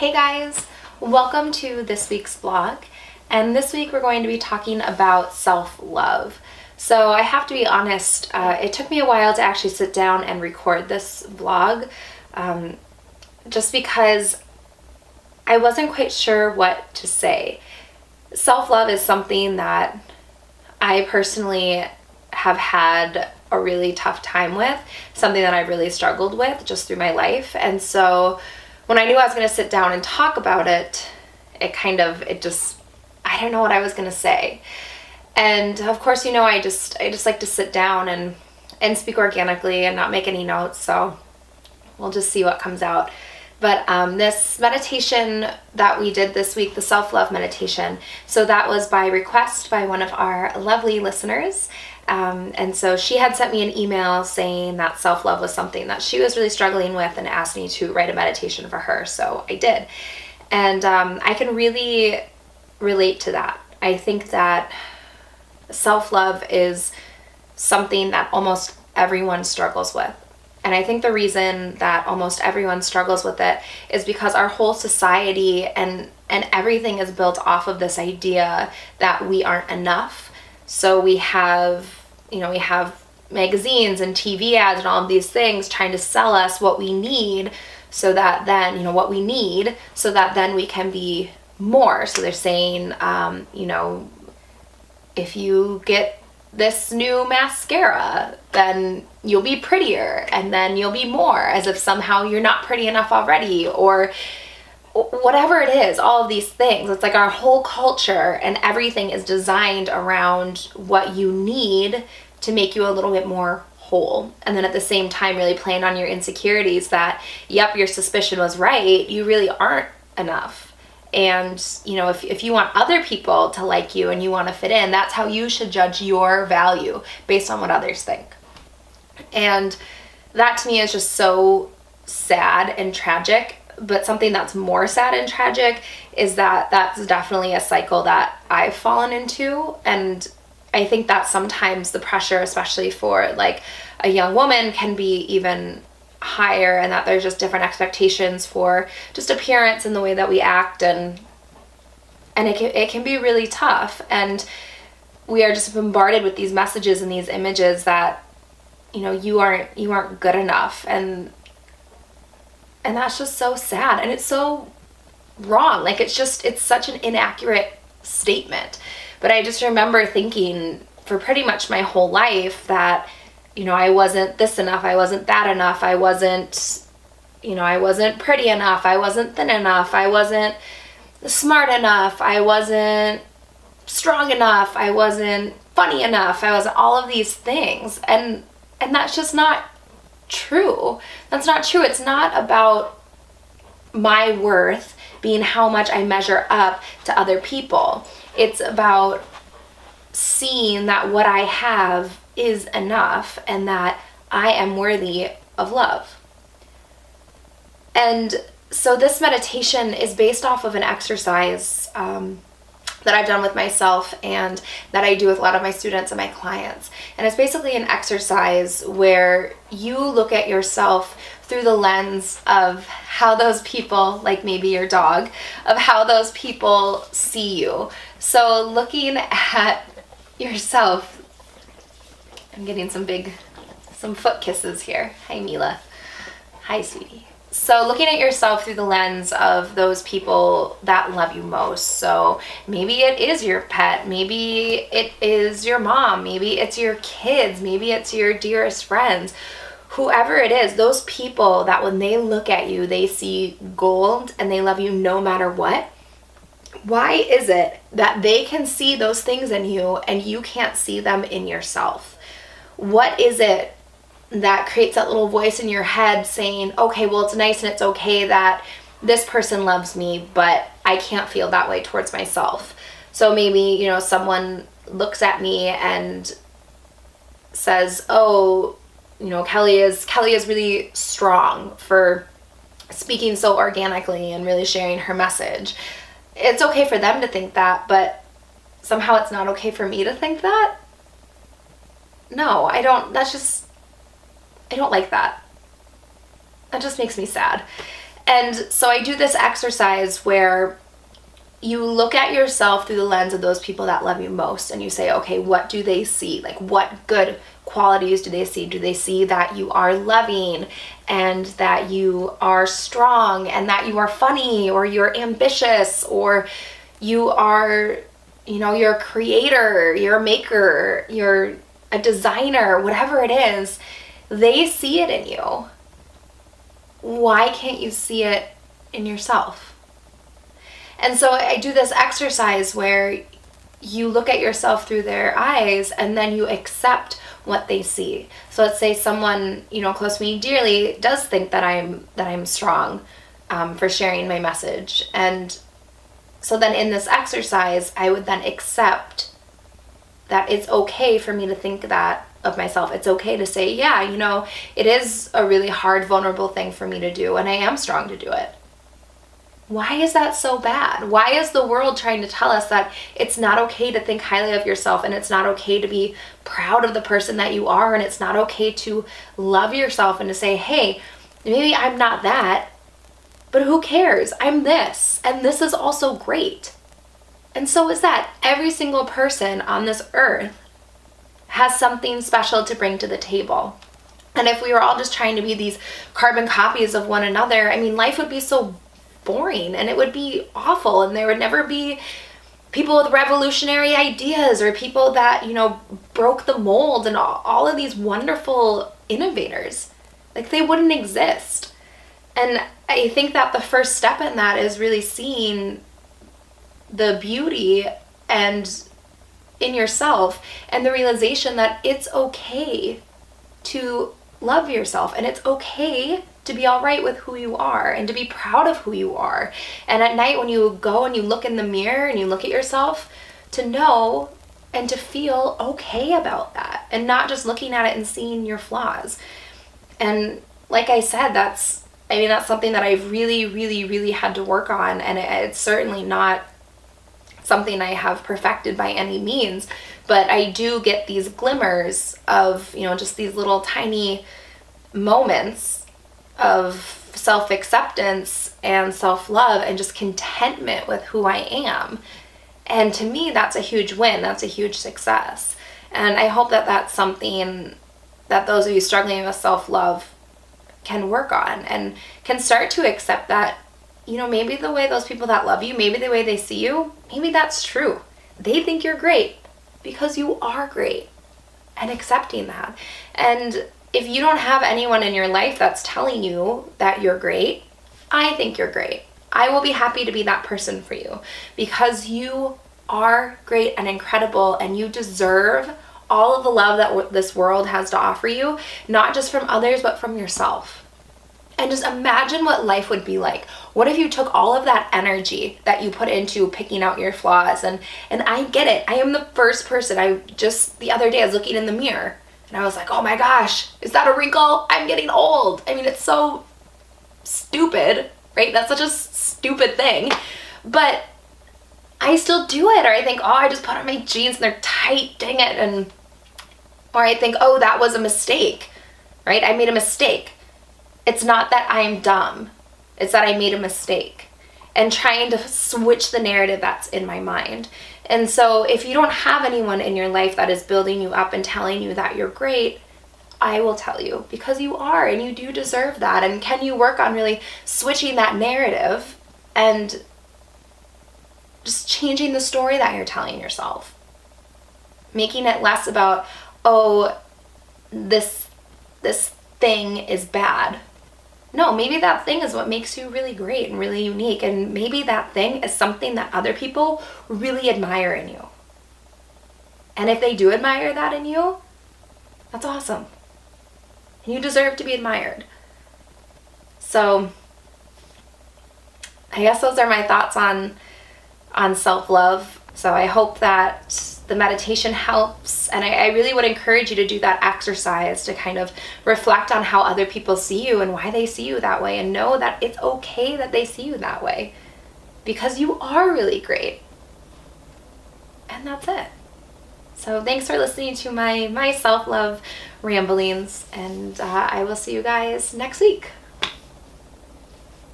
Hey guys, welcome to this week's vlog, and this week we're going to be talking about self-love. So I have to be honest, it took me a while to actually sit down and record this vlog, just because I wasn't quite sure what to say. Self-love is something that I personally have had a really tough time with, something that I really struggled with just through my life, and so when I knew I was going to sit down and talk about it, I don't know what I was going to say. And of course, I just like to sit down and speak organically and not make any notes, so we'll just see what comes out. But this meditation that we did this week, the self-love meditation, so that was by request by one of our lovely listeners. And so she had sent me an email saying that self-love was something that she was really struggling with and asked me to write a meditation for her, so I did. And I can really relate to that. I think that self-love is something that almost everyone struggles with. And I think the reason that almost everyone struggles with it is because our whole society and everything is built off of this idea that we aren't enough. So we have magazines and TV ads and all of these things trying to sell us what we need so that then, so that then we can be more. So they're saying, if you get this new mascara, then you'll be prettier and then you'll be more, as if somehow you're not pretty enough already, or whatever it is, all of these things. It's like our whole culture and everything is designed around what you need to make you a little bit more whole. And then at the same time really playing on your insecurities that, yep, your suspicion was right, you really aren't enough. And, if you want other people to like you and you want to fit in, that's how you should judge your value, based on what others think. And that to me is just so sad and tragic. But something that's more sad and tragic is that that's definitely a cycle that I've fallen into. And I think that sometimes the pressure, especially for like a young woman, can be even higher, and that there's just different expectations for just appearance and the way that we act, and it can be really tough. And we are just bombarded with these messages and these images that you aren't good enough, and that's just so sad, and it's so wrong. Like, it's such an inaccurate statement. But I just remember thinking for pretty much my whole life that I wasn't this enough, I wasn't that enough, I wasn't pretty enough, I wasn't thin enough, I wasn't smart enough, I wasn't strong enough, I wasn't funny enough, I wasn't all of these things. And that's just not true. That's not true. It's not about my worth being how much I measure up to other people. It's about seeing that what I have is enough and that I am worthy of love. And so this meditation is based off of an exercise that I've done with myself and that I do with a lot of my students and my clients. And it's basically an exercise where you look at yourself through the lens of how those people, like maybe your dog, of how those people see you. So looking at yourself, I'm getting some foot kisses here. Hi, Mila. Hi, sweetie. So looking at yourself through the lens of those people that love you most. So maybe it is your pet, maybe it is your mom, maybe it's your kids, maybe it's your dearest friends. Whoever it is, those people that when they look at you, they see gold and they love you no matter what. Why is it that they can see those things in you and you can't see them in yourself? What is it that creates that little voice in your head saying, okay, well, it's nice and it's okay that this person loves me, but I can't feel that way towards myself. So maybe, someone looks at me and says, oh, Kelly is really strong for speaking so organically and really sharing her message. It's okay for them to think that, but somehow it's not okay for me to think that. No, I don't like that. That just makes me sad. And so I do this exercise where you look at yourself through the lens of those people that love you most, and you say, okay, what do they see? Like, what good qualities do they see? Do they see that you are loving, and that you are strong, and that you are funny, or you're ambitious, or you are, you're a creator, you're a maker, you're a designer, whatever it is, they see it in you. Why can't you see it in yourself? And so I do this exercise where you look at yourself through their eyes, and then you accept what they see. So let's say someone, close to me dearly does think that I'm strong for sharing my message. And so then in this exercise, I would then accept that it's okay for me to think that of myself. It's okay to say, yeah, it is a really hard, vulnerable thing for me to do, and I am strong to do it. Why is that so bad? Why is the world trying to tell us that it's not okay to think highly of yourself, and it's not okay to be proud of the person that you are, and it's not okay to love yourself and to say, hey, maybe I'm not that, but who cares? I'm this, and this is also great. And so is that. Every single person on this earth has something special to bring to the table. And if we were all just trying to be these carbon copies of one another, life would be so boring, and it would be awful, and there would never be people with revolutionary ideas, or people that broke the mold, and all of these wonderful innovators. Like, they wouldn't exist. And I think that the first step in that is really seeing the beauty and in yourself, and the realization that it's okay to love yourself, and it's okay to be all right with who you are, and to be proud of who you are. And at night when you go and you look in the mirror and you look at yourself, to know and to feel okay about that, and not just looking at it and seeing your flaws. And like I said, that's something that I've really, really, really had to work on, and it's certainly not something I have perfected by any means, but I do get these glimmers of, just these little tiny moments of self-acceptance and self-love and just contentment with who I am. And to me, that's a huge win. That's a huge success. And I hope that that's something that those of you struggling with self-love can work on, and can start to accept that, maybe the way those people that love you, maybe the way they see you, maybe that's true. They think you're great because you are great, and accepting that. And if you don't have anyone in your life that's telling you that you're great, I think you're great. I will be happy to be that person for you, because you are great and incredible, and you deserve all of the love that this world has to offer you, not just from others, but from yourself. And just imagine what life would be like. What if you took all of that energy that you put into picking out your flaws, and I get it. I am the first person. The other day I was looking in the mirror, and I was like, oh my gosh, is that a wrinkle? I'm getting old. It's so stupid, right? That's such a stupid thing. But I still do it. Or I think, oh, I just put on my jeans and they're tight, dang it. Or I think, oh, that was a mistake, right? I made a mistake. It's not that I'm dumb. It's that I made a mistake. And trying to switch the narrative that's in my mind. And so if you don't have anyone in your life that is building you up and telling you that you're great, I will tell you, because you are, and you do deserve that. And can you work on really switching that narrative and just changing the story that you're telling yourself? Making it less about, oh, this thing is bad. No, maybe that thing is what makes you really great and really unique. And maybe that thing is something that other people really admire in you. And if they do admire that in you, that's awesome. And you deserve to be admired. So I guess those are my thoughts on self-love. So I hope that the meditation helps, and I really would encourage you to do that exercise to kind of reflect on how other people see you and why they see you that way, and know that it's okay that they see you that way, because you are really great. And that's it. So thanks for listening to my self-love ramblings, and I will see you guys next week.